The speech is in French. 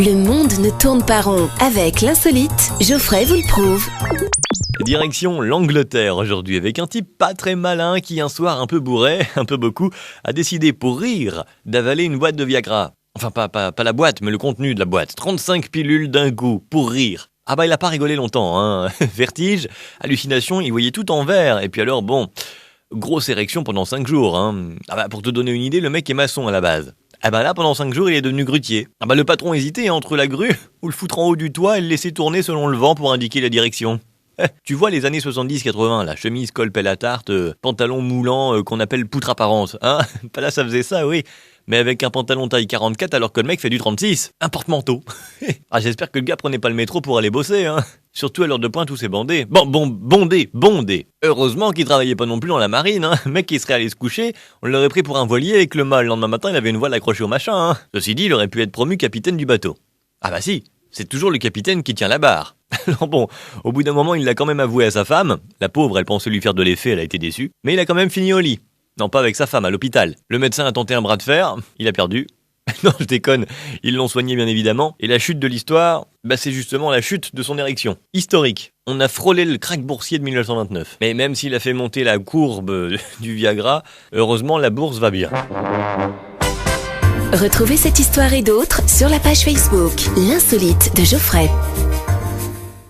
Le monde ne tourne pas rond. Avec l'insolite, Geoffrey vous le prouve. Direction l'Angleterre aujourd'hui avec un type pas très malin qui un soir un peu bourré, un peu beaucoup, a décidé pour rire d'avaler une boîte de Viagra. Enfin pas la boîte mais le contenu de la boîte. 35 pilules d'un coup pour rire. Ah bah il a pas rigolé longtemps, hein. Vertige, hallucination, il voyait tout en vert. Et puis alors bon, grosse érection pendant 5 jours. Hein. Ah bah pour te donner une idée, le mec est maçon à la base. Ah bah là, pendant 5 jours, il est devenu grutier. Ah bah le patron hésitait entre la grue ou le foutre en haut du toit et le laisser tourner selon le vent pour indiquer la direction. Tu vois les années 70-80, la chemise col pelle à tarte, pantalon moulant qu'on appelle poutre apparente. Hein, pas là ça faisait ça, oui. Mais avec un pantalon taille 44 alors que le mec fait du 36. Un porte-manteau. Ah j'espère que le gars prenait pas le métro pour aller bosser, hein. Surtout à l'heure de pointe où c'est bondé. Bondé. Heureusement qu'il travaillait pas non plus dans la marine, hein. Le mec qui serait allé se coucher, on l'aurait pris pour un voilier et que le lendemain matin il avait une voile accrochée au machin, hein. Ceci dit, il aurait pu être promu capitaine du bateau. Ah bah si, c'est toujours le capitaine qui tient la barre. Alors bon, au bout d'un moment il l'a quand même avoué à sa femme. La pauvre, elle pensait lui faire de l'effet, elle a été déçue. Mais il a quand même fini au lit. Non, pas avec sa femme, à l'hôpital. Le médecin a tenté un bras de fer, il a perdu. Non, je déconne, ils l'ont soigné bien évidemment. Et la chute de l'histoire, bah c'est justement la chute de son érection. Historique. On a frôlé le krach boursier de 1929. Mais même s'il a fait monter la courbe du Viagra, heureusement la bourse va bien. Retrouvez cette histoire et d'autres sur la page Facebook L'insolite de Geoffrey.